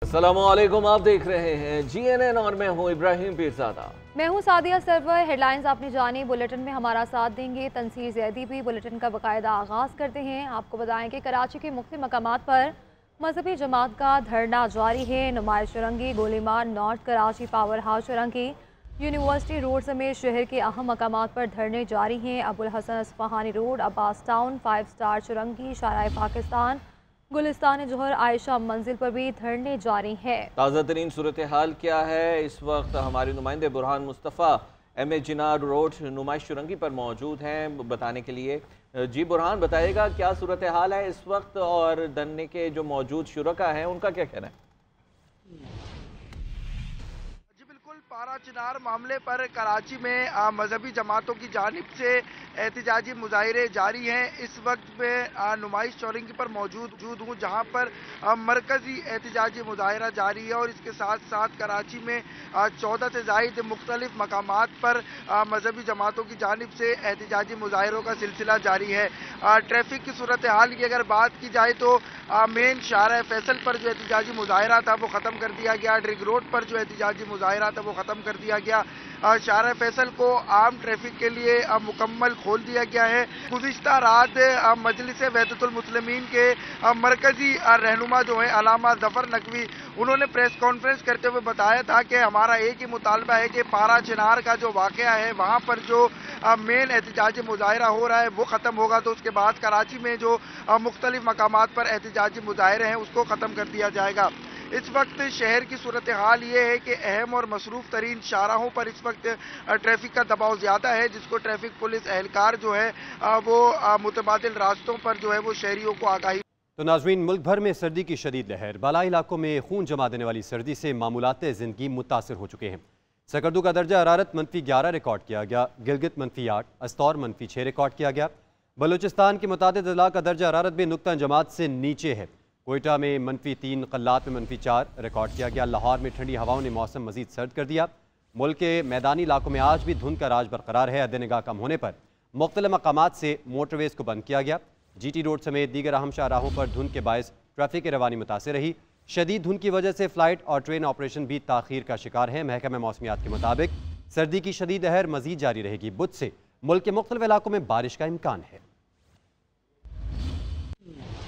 अस्सलामुअलैकुम, आप देख रहे हैं GNN और मैं हूं इब्राहिम पीरज़ादा। मैं हूं सादिया सरवर। हेडलाइंस आपने जानी। बुलेटिन में हमारा साथ देंगे तंसीर ज़ैदी भी। बुलेटिन का बाकायदा आगाज़ करते हैं। आपको बताएं कि कराची के मुख्तलिफ मकामात पर मजहबी जमात का धरना जारी है। Numaish Chowrangi, Golimar, north Karachi power house Chowrangi, university road समेत शहर के अहम मकामात पर धरने जारी हैं। Abul Hasan Isfahani road, Abbas town, 5 star Chowrangi, Shahrah Pakistan, Gulistan Jauhar, Ayesha Manzil पर भी धरने जारी हैं। ताज़ा तरीन सूरत हाल क्या है? इस वक्त हमारे नुमाइंदे बुरहान मुस्तफ़ा MA जिनार रोड नुमाइश चुरंगी पर मौजूद हैं बताने के लिए। जी बुरहान, बताइएगा क्या सूरत हाल है इस वक्त और धरने के जो मौजूद शुरका हैं उनका क्या कहना है? पारा चिनार मामले पर कराची में मजहबी जमातों की जानिब से एहतजाजी मुजाहिरे जारी हैं। इस वक्त में नुमाइश चौरंगी पर मौजूद हूँ जहाँ पर मरकजी एहतजाजी मुजाहिरा जारी है और इसके साथ साथ कराची में 14 से ज़ायद मुख्तलिफ मकामात पर मजहबी जमातों की जानिब से एहतजाजी मुजाहिरों का सिलसिला जारी है। ट्रैफिक की सूरत हाल की अगर बात की जाए तो मेन शाहरा फैसल पर जो एहतजाजी मुजाहिरा था वो ख़त्म कर दिया गया। ड्रिग रोड पर जो एहतजाजी मुजाहिरा था वो ख़त्म कर दिया गया। शाहरा फैसल को आम ट्रैफिक के लिए मुकम्मल खोल दिया गया है। गुज़िश्ता रात मजलिस वहदतुल मुस्लिमीन के मरकजी रहनुमा जो है अलामा ज़फ़र नकवी, उन्होंने प्रेस कॉन्फ्रेंस करते हुए बताया था कि हमारा एक ही मुतालबा है कि पारा चिनार का जो वाक़या है वहाँ पर जो मेन एहतजाजी मुजाहिरा हो रहा है वो ख़त्म होगा तो उसके बाद कराची में जो मुख्तलिफ मकामात पर एहतजाजी मुजाहिरे हैं उसको ख़त्म कर दिया जाएगा। इस वक्त शहर की सूरत हाल ये है कि अहम और मसरूफ़ तरीन शाहराहों पर इस वक्त ट्रैफिक का दबाव ज़्यादा है, जिसको ट्रैफिक पुलिस एहलकार जो है वो मुतबादिल रास्तों पर जो है वो शहरियों को आगाही। तो नाज़रीन, मुल्क भर में सर्दी की शदीद लहर, बालाई इलाकों में खून जमा देने वाली सर्दी से मामूलात ज़िंदगी मुतासर हो चुके हैं। सकरदू का दर्जा हरारत -11 रिकॉर्ड किया गया, गिलगित -8, अस्तौर -6 रिकॉर्ड किया गया। बलूचिस्तान के मुतादिद अज़ला का दर्जा हरारत भी नुक्ता जमात से नीचे है। कोयटा में -3, कल्लात में -4 रिकॉर्ड किया गया। लाहौर में ठंडी हवाओं ने मौसम मजीद सर्द कर दिया। मुल्क के मैदानी इलाकों में आज भी धुंध का राज बरकरार है। अदनिगाह कम होने पर मुख्तलिफ मकामात से मोटरवेज को बंद किया गया। GT रोड समेत दीगर अहम शाहराहों पर धुंध के बायस ट्रैफिक की रवानी मुतासिर रही। शदीद धुंध की वजह से फ्लाइट और ट्रेन ऑपरेशन भी ताखीर का शिकार है। महकमा मौसमियात के मुताबिक सर्दी की शदीद लहर मजीद जारी रहेगी। बुध से मुल्क के मुख्तलिफ इलाकों में बारिश का इम्कान है।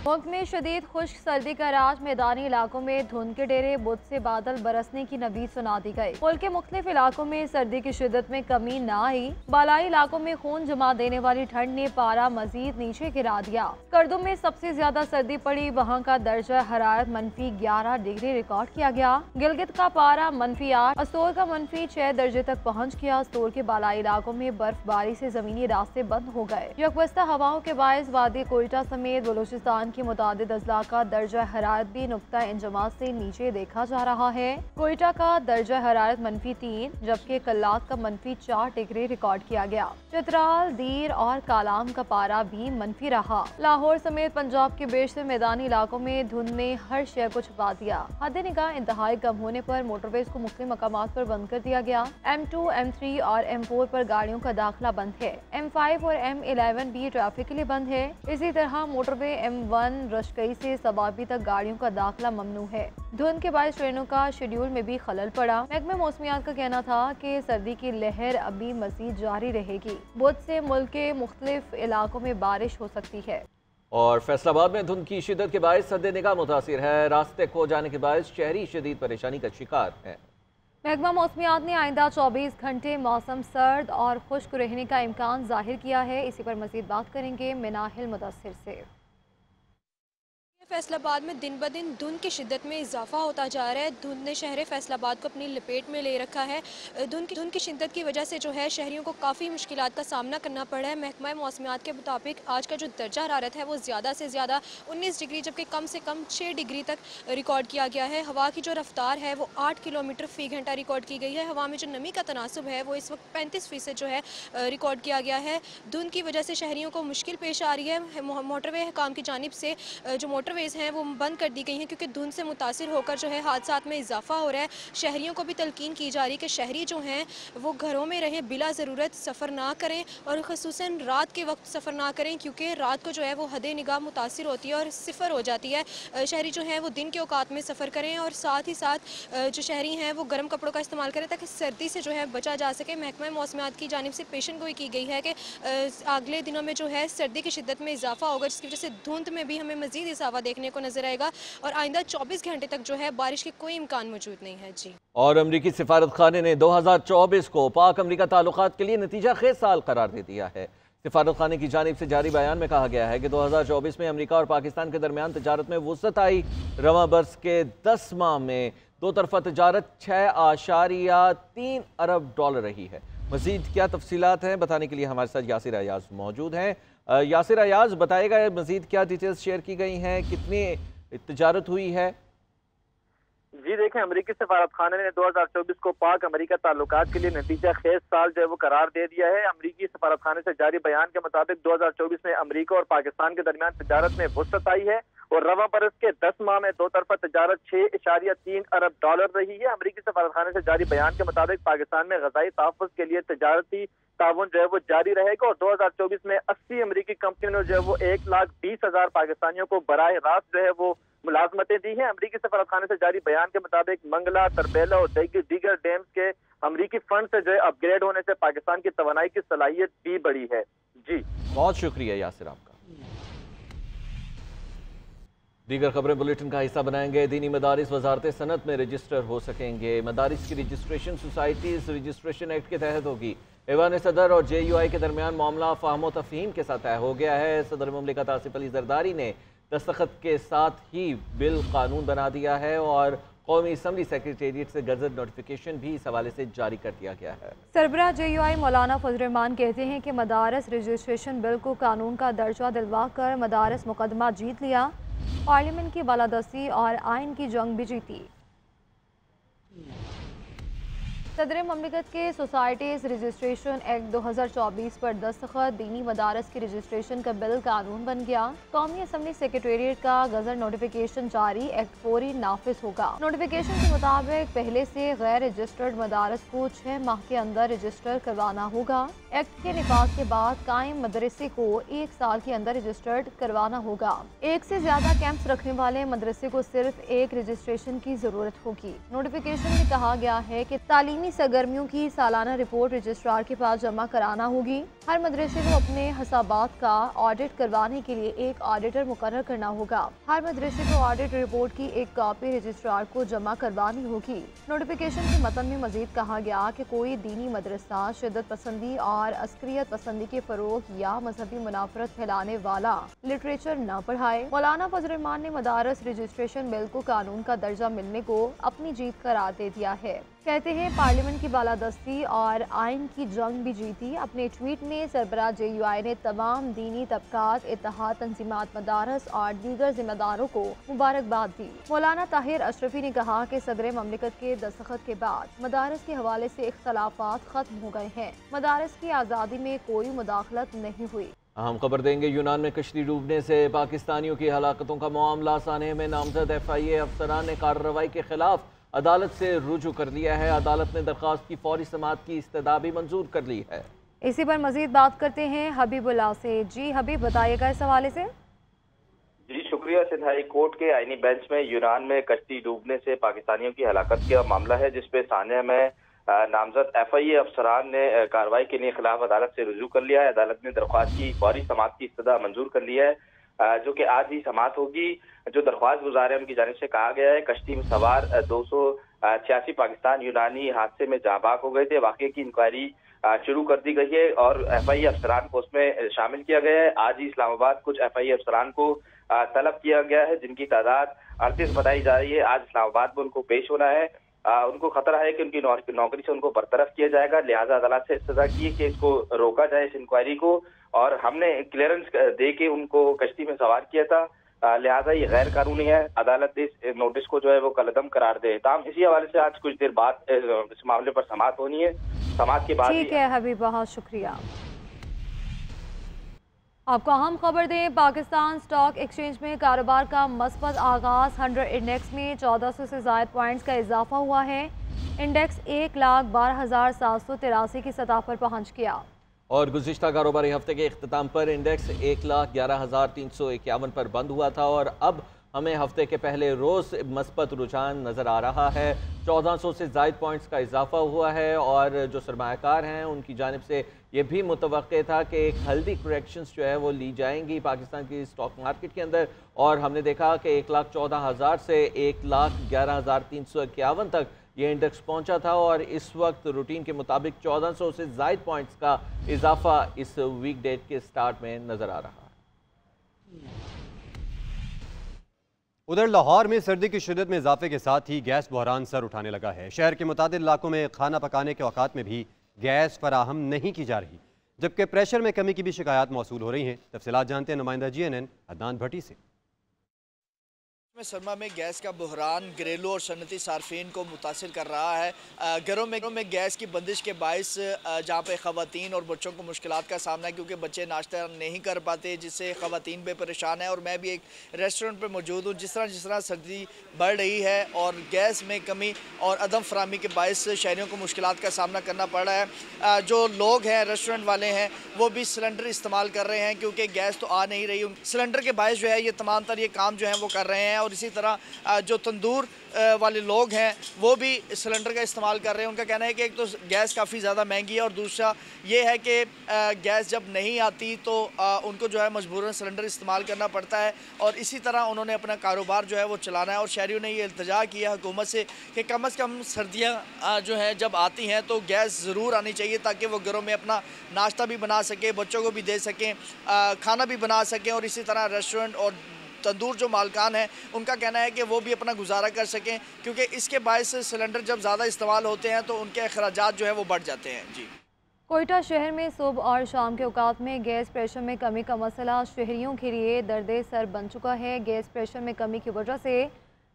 मुल्क में शदीद खुश्क सर्दी का राज, मैदानी इलाकों में धुंध के डेरे। बुध से बादल बरसने की नबीद सुना दी गई। मुल्क के मुख्तलिफ इलाकों में सर्दी की शिद्दत में कमी न आई। बालाई इलाकों में खून जमा देने वाली ठंड ने पारा मजीद नीचे गिरा दिया। करदुम में सबसे ज्यादा सर्दी पड़ी, वहाँ का दर्जा हरारत -11 डिग्री रिकॉर्ड किया गया। गिलगित का पारा -8, अस्तौर का -6 दर्जे तक पहुँच गया। अस्तौर के बालाई इलाकों में बर्फबारी से जमीनी रास्ते बंद हो गए। यकबस्ता हवाओं के बायस वादी कोयटा समेत बलूचिस्तान की मुतादिद अजला का दर्जा हरारत भी नुक्ता इंजमात से नीचे देखा जा रहा है। कोयटा का दर्जा हरारत -3 जबकि कल्लात का -4 डिग्री रिकॉर्ड किया गया। चित्राल, दीर और कालाम का पारा भी मनफी रहा। लाहौर समेत पंजाब के बेशतर मैदानी इलाकों में धुंध ने हर शय को छुपा दिया। हद निगाह इंतहाई कम होने पर मोटरवेज को मुख्तलिफ मकामात पर बंद कर दिया गया। M2, M3 और M4 पर गाड़ियों का दाखिला बंद है। M5 और M11 भी ट्रैफिक के लिए बंद है। इसी तरह मोटरवे M1 रशकई से सबाबी तक गाड़ियों का दाखिला ममनू है। धुंध के बायस ट्रेनों का शेड्यूल में भी खलल पड़ा। महकमा मौसमियात का कहना था कि सर्दी की लहर अभी मजीद जारी रहेगी। बुध से मुल्क के मुख्तलिफ इलाकों में बारिश हो सकती है। और फैसलाबाद में धुंध की शिद्दत के बायस सद निगाह मुतासिर है। रास्ते खो जाने के बायस शहरी शदीद परेशानी का शिकार है। महकमा मौसमियात ने आइंदा 24 घंटे मौसम सर्द और खुश्क रहने का इम्कान जाहिर किया है। इसी पर मजीद बात करेंगे मिनाहिल मुदस्सिर से। फैसलाबाद में दिन ब दिन धुंध की शिद्दत में इजाफा होता जा रहा है। धुंध ने शहर फैसलाबाद को अपनी लपेट में ले रखा है। धुंध की शिद्दत की वजह से जो है शहरियों को काफ़ी मुश्किलात का सामना करना पड़ा है। महकमा मौसमियात के मुताबिक आज का जो दर्जा हरारत है वो ज़्यादा से ज़्यादा 19 डिग्री जबकि कम से कम 6 डिग्री तक रिकॉर्ड किया गया है। हवा की जो रफ्तार है वो 8 किलोमीटर फ़ी घंटा रिकॉर्ड की गई है। हवा में जो नमी का तनासब है वो इस वक्त 35% जो है रिकॉर्ड किया गया है। धुंध की वजह से शहरियों को मुश्किल पेश आ रही है। मोटरवे हुकाम की जानिब से जो मोटरवे मोटरवेज हैं वो बंद कर दी गई हैं, क्योंकि धुंध से मुतासिर होकर जो है हादसात में इजाफा हो रहा है। शहरियों को भी तलकीन की जा रही है कि शहरी जो हैं वो घरों में रहें, बिला ज़रूरत सफ़र ना करें और ख़ुसूसन रात के वक्त सफ़र ना करें, क्योंकि रात को जो है वो हद निगाह मुतासिर होती है और सिफर हो जाती है। शहरी जो हैं वो दिन के औकात में सफ़र करें और साथ ही साथ जो शहरी हैं वो गर्म कपड़ों का इस्तेमाल करें ताकि सर्दी से जो है बचा जा सके। महकमा मौसमियात की जानिब से पेशन गोई की गई है कि अगले दिनों में जो है सर्दी की शिद्दत में इजाफा होगा, जिसकी वजह से धुंध में भी हमें मज़ीद इजाफा देखने को नजर आएगा और आइंदा 24 घंटे तक जो है बारिश के कोई इम्कान मौजूद नहीं है। जी। और अमरीकी सिफारत खाने ने 2024 को पाक अमरीका ताल्लुकात के लिए नतीजा खेज साल करार दे दिया है। सिफारत खाने की जानिब से जारी बयान में कहा गया है कि 2024 में अमरीका और पाकिस्तान के दरमियान तजारत में वुसअत आई। रवां बरस के 10 माह में दो तरफा तजारत 6.3 अरब डॉलर रही है। मजीद क्या तफसीलात हैं बताने के लिए हमारे साथ यासिर अयाज मौजूद हैं। यासिर अयाज बताएगा मजीद क्या डिटेल्स शेयर की गई हैं, कितनी तजारत हुई है? जी देखें, अमरीकी सफारत खाने ने 2024 को पाक अमरीका ताल्लुकात के लिए नतीजा खेज साल जो है वो करार दे दिया है। अमरीकी सफारत खाने से जारी बयान के मुताबिक 2024 में अमरीका और पाकिस्तान के दरमियान तजारत में वुसअत आई है और रवां बरस के 10 माह में दो तरफा तजारत 6.3 अरब डॉलर रही है। अमरीकी सफारत खाने से जारी बयान के मुताबिक पाकिस्तान में ग़ज़ाई तहफ़्फ़ुज़ के लिए तजारती ताउन जो है वो जारी रहेगा और 2024 में 80 अमरीकी कंपनियों ने जो है वो 1,20,000 पाकिस्तानियों को बराह रास्त जो है वो मुलाजमतें दी हैं। अमरीकी सफारत खाने से जारी बयान के मुताबिक मंगला, तरबेला और दीगर डैम्स के अमरीकी फंड से जो है अपग्रेड होने से पाकिस्तान की तवानाई की सलाहियत भी बढ़ी है। जी, बहुत शुक्रिया यासिर आपका। दीगर खबरें बुलेटिन का हिस्सा बनाएंगे। दीनी मदारिस वजारत सनत में रजिस्टर हो सकेंगे। मदारिस की रजिस्ट्रेशन सोसाइटीज रजिस्ट्रेशन एक्ट के तहत होगी। ऐवान सदर और JUI के दरमियान मामला फ़हम तफ़हीम के साथ तय हो गया है। सदर मुमलिकत आसिफ अली जरदारी ने दस्तखत के साथ ही बिल कानून बना दिया है और कौमी असम्बली सेक्रेटेरिएट से गज़ट नोटिफिकेशन भी इस हवाले से जारी कर दिया गया है। सरबराह JUI मौलाना फजल रहमान कहते हैं कि मदारस रजिस्ट्रेशन बिल को कानून का दर्जा दिलवा कर मदारस मुकदमा जीत लिया, पार्लियामेंट की बालादस्ती और आइन की जंग भी जीती। सदर ममलिकत के सोसाइटीज़ रजिस्ट्रेशन एक्ट 2024 पर दस्तखत, दीनी मदारस की रजिस्ट्रेशन का बिल कानून बन गया। कौमी असम्बली सेक्रेटेरिएट का गज़ट नोटिफिकेशन जारी, एक्ट फौरी नाफिज होगा। नोटिफिकेशन के मुताबिक पहले से गैर रजिस्टर्ड मदारस को 6 माह के अंदर रजिस्टर करवाना होगा। एक्ट के निफाज के बाद कायम मदरसे को 1 साल के अंदर रजिस्टर्ड करवाना होगा। एक से ज्यादा कैंप्स रखने वाले मदरसे को सिर्फ एक रजिस्ट्रेशन की जरूरत होगी। नोटिफिकेशन में कहा गया है कि तालीमी सरगर्मियों की सालाना रिपोर्ट रजिस्ट्रार के पास जमा कराना होगी। हर मदरसे को अपने हिसाबात का ऑडिट करवाने के लिए एक ऑडिटर मुकर्रर करना होगा। हर मदरसे को ऑडिट रिपोर्ट की एक कॉपी रजिस्ट्रार को जमा करवानी होगी। नोटिफिकेशन के मतन में मजीद कहा गया कि कोई दीनी मदरसा शिद्दत पसंदी और अस्करियत पसंदी के फरोग या मजहबी मुनाफरत फैलाने वाला लिटरेचर न पढ़ाए। मौलाना फजल रहमान ने मदारस रजिस्ट्रेशन बिल को कानून का दर्जा मिलने को अपनी जीत करार दे दिया है। कहते हैं पार्लियामेंट की बालादस्ती और आइन की जंग भी जीती। अपने ट्वीट में सरबराह JUI ने तमाम दीनी तबकात, इत्तेहाद तंजीमात, मदारस और दीगर जिम्मेदारों को मुबारकबाद दी। मौलाना ताहिर अशरफी ने कहा कि सदर ममलिकत के दस्तखत के बाद मदारस के हवाले से इख्तलाफात खत्म हो गए हैं। मदारस की आज़ादी में कोई मुदाखलत नहीं हुई। हम खबर देंगे, यूनान में कश्ती डूबने से पाकिस्तानियों की हलाकतों का मामला साने में नामजद FIA अफसरान ने कार्रवाई के खिलाफ अदालत से रुजू कर लिया है। अदालत ने दरख्वास्त की फौरी समाअत की इस्तदा भी मंजूर कर ली है। इसी पर मजीद बात करते हैं हबीबुल्लाह से। जी हबीब, बताइएगा इस हवाले से। जी शुक्रिया। सिंध हाई कोर्ट के आईनी बेंच में यूनान में कश्ती डूबने से पाकिस्तानियों की हलाकत का मामला है, जिसपे सानिया में नामजद FIA अफसरान ने कार्रवाई के लिए खिलाफ अदालत से रुजू कर लिया है। अदालत ने दरख्वास्त की फौरी समाअत की इस्तदा मंजूर कर लिया है, जो कि आज ही समाअत होगी। जो दरख्वास्त गुजार है उनकी जानिब से कहा गया है कश्ती में सवार 286 पाकिस्तान यूनानी हादसे में जाँ बाक हो गए थे। वाक़े की इंक्वायरी शुरू कर दी गई है और FIA अफसरान को उसमें शामिल किया गया है। आज ही इस्लामाबाद कुछ FIA अफसरान को तलब किया गया है, जिनकी तादाद 38 बताई जा रही है। आज इस्लामाबाद में उनको पेश होना है। उनको खतरा है कि उनकी नौकरी से उनको बरतरफ किया जाएगा, लिहाजा अदालत से इस्तदा की है कि इसको रोका जाए, इस इंक्वायरी को, और हमने क्लियरेंस दे के उनको कश्ती में सवार किया था, लिहाजा ये गैर कानूनी है। अदालत इस नोटिस को जो है वो कलअदम करार दे। ताम इसी हवाले से आज कुछ देर बाद इस मामले पर समाअत होनी है। समाअत के बाद ठीक है हबीब, बहुत शुक्रिया। आपको अहम खबर दें, पाकिस्तान स्टॉक एक्सचेंज में कारोबार का मस्बत आगाज। 100 इंडेक्स में 1400 से ज़ायद पॉइंट्स का इजाफा हुआ है। इंडेक्स 1,12,783 की सतह पर पहुंच गया। और गुज़िश्ता कारोबारी हफ्ते के इख्तिताम पर इंडेक्स 1,11,351 पर बंद हुआ था और अब हमें हफ्ते के पहले रोज़ मस्बत रुझान नज़र आ रहा है। 1400 से ज़ायद पॉइंट्स का इजाफा हुआ है और जो सरमायाकार हैं उनकी जानिब से ये भी मुतवक्के था कि एक हेल्दी करेक्शंस जो है वो ली जाएंगी पाकिस्तान की स्टॉक मार्केट के अंदर। और हमने देखा कि 1,14,000 से 1,11,351 तक ये इंडेक्स पहुंचा था और इस वक्त रूटीन के मुताबिक 1400 से ज़ायद पॉइंट्स का इजाफा इस वीक डेट के स्टार्ट में नज़र आ रहा है। उधर लाहौर में सर्दी की शिद्दत में इजाफे के साथ ही गैस बहरान सर उठाने लगा है। शहर के मुतादिद इलाकों में खाना पकाने के औकात में भी गैस फराहम नहीं की जा रही, जबकि प्रेशर में कमी की भी शिकायत मौसूल हो रही हैं। तफसीलात जानते हैं नुमाइंदा GNN अदनान भट्टी से। सरमा में गैस का बहरान घरेलू और सनती सार्फिन को मुतासिर कर रहा है। घरों में गैस की बंदिश के बायस जहाँ पे ख़वातीन और बच्चों को मुश्किलात का सामना है, क्योंकि बच्चे नाश्ता नहीं कर पाते, जिससे ख़वातीन भी परेशान है। और मैं भी एक रेस्टोरेंट पर मौजूद हूँ। जिस तरह सर्दी बढ़ रही है और गैस में कमी और अदम फरामी के बायस शहरियों को मुश्किलात का सामना करना पड़ रहा है। जो लोग हैं, रेस्टोरेंट वाले हैं, वो भी सिलेंडर इस्तेमाल कर रहे हैं क्योंकि गैस तो आ नहीं रही। सिलेंडर के बायस जो है ये तमाम तर ये काम जो है वो कर रहे हैं। और इसी तरह जो तंदूर वाले लोग हैं वो भी सिलेंडर का इस्तेमाल कर रहे हैं। उनका कहना है कि एक तो गैस काफ़ी ज़्यादा महंगी है और दूसरा ये है कि गैस जब नहीं आती तो उनको जो है मजबूरन सिलेंडर इस्तेमाल करना पड़ता है। और इसी तरह उन्होंने अपना कारोबार जो है वो चलाना है। और शहरियों ने ये इल्तिजा किया हुकूमत से कि कम से कम सर्दियाँ जो हैं जब आती हैं तो गैस ज़रूर आनी चाहिए, ताकि वो घरों में अपना नाश्ता भी बना सकें, बच्चों को भी दे सकें, खाना भी बना सकें। और इसी तरह रेस्टोरेंट और तंदूर जो मालकान हैं उनका कहना है कि वो भी अपना गुजारा कर सकें, क्योंकि इसके बायस सिलेंडर जब ज़्यादा इस्तेमाल होते हैं तो उनके अखराजात जो है वो बढ़ जाते हैं। जी, कोयटा शहर में सुबह और शाम के औकात में गैस प्रेशर में कमी का मसला शहरियों के लिए दर्द सर बन चुका है। गैस प्रेशर में कमी की वजह से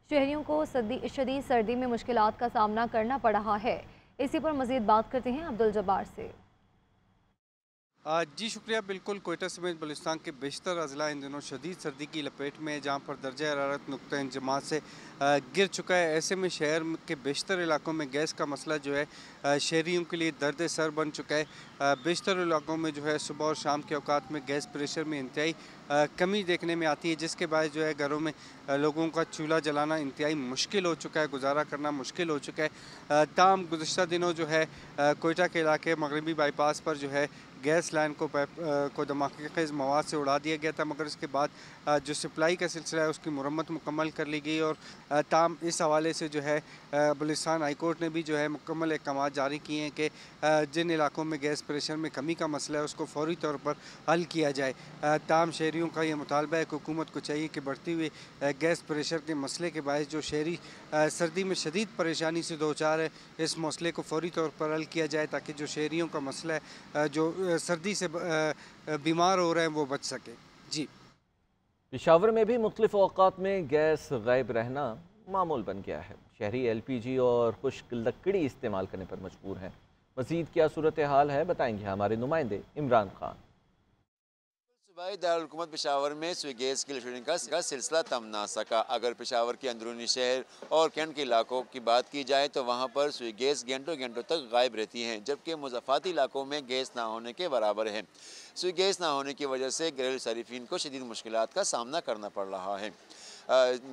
शहरियों को शदीद सर्दी में मुश्किलात का सामना करना पड़ रहा है। इसी पर मज़ीद बात करते हैं अब्दुल जब्बार से। जी शुक्रिया। बिल्कुल, कोयटा समेत बलूचिस्तान के बेशतर अजला इन दिनों शदीद सर्दी की लपेट में, जहाँ पर दर्जा हरारत नुक्ता इंजमात से गिर चुका है। ऐसे में शहर के बेशतर इलाकों में गैस का मसला जो है शहरियों के लिए दर्द सर बन चुका है। बेशतर इलाकों में जो है सुबह और शाम के औकात में गैस प्रेशर में इंतहाई कमी देखने में आती है, जिसके बाद जो है घरों में लोगों का चूल्हा जलाना इंतहाई मुश्किल हो चुका है, गुजारा करना मुश्किल हो चुका है। ताम गुज़श्ता दिनों जो है कोयटा के इलाके मगरबी बाईपास पर जो है गैस लाइन को धमाके खेज़ मवाद से उड़ा दिया गया था, मगर इसके बाद जो सप्लाई का सिलसिला है उसकी मुरम्मत मुकम्मल कर ली गई। और ताम इस हवाले से जो है बलूचिस्तान हाई कोर्ट ने भी जो है मुकम्मल अहकाम जारी किए हैं कि जिन इलाकों में गैस प्रेशर में कमी का मसला है उसको फौरी तौर पर हल किया जाए। ताम शहरियों का ये मुतालबा है कि हुकूमत को चाहिए कि बढ़ती हुई गैस प्रेशर के मसले के बायस जो शहरी सर्दी में शदीद परेशानी से दो चार है, इस मसले को फौरी तौर पर हल किया जाए, ताकि जो शहरियों का मसला है जो सर्दी से बीमार हो रहे हैं वो बच सके। जी, पेशावर में भी मुख्तलिफ औकात में गैस गायब रहना मामूल बन गया है। शहरी LPG और खुश्क लकड़ी इस्तेमाल करने पर मजबूर हैं। मज़ीद क्या सूरत हाल है बताएंगे हमारे नुमाइंदे इमरान खान। सूबाई दारुल-हुकूमत पेशावर में सुई गैस की लोडिंग का सिलसिला थम ना सका। अगर पेशावर के अंदरूनी शहर और कैंट के इलाकों की बात की जाए तो वहाँ पर सुई गैस घंटों घंटों तक गायब रहती हैं, जबकि मुज़ाफ़ाती इलाकों में गैस ना होने के बराबर है। सुई गैस ना होने की वजह से घरेलू सारिफिन को शदीद मुश्किलात का सामना करना पड़ रहा है।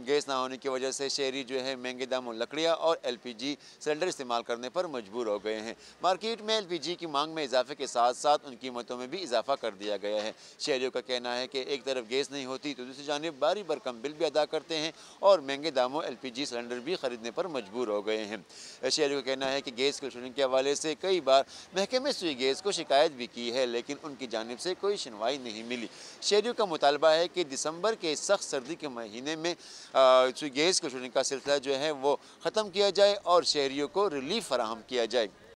गैस ना होने की वजह से शहरी जो है महंगे दामों लकड़ियाँ और LPG सिलेंडर इस्तेमाल करने पर मजबूर हो गए हैं। मार्केट में LPG की मांग में इजाफे के साथ साथ उन कीमतों में भी इजाफा कर दिया गया है। शहरियों का कहना है कि एक तरफ गैस नहीं होती तो दूसरी जानिब बारी भरकम बिल भी अदा करते हैं और महंगे दामों LPG सिलेंडर भी ख़रीदने पर मजबूर हो गए हैं। शहरियों का कहना है कि गैस की शुरू के हवाले से कई बार महकमे सुई गैस को शिकायत भी की है, लेकिन उनकी जानिब से कोई सुनवाई नहीं मिली। शहरियों का मुतालबा है कि दिसंबर के सख्त सर्दी के महीने में गैस की शुरू का सिलसिला जो है वो ख़त्म किया जाए और शहरियों को रिलीफ फराहम किया जाए।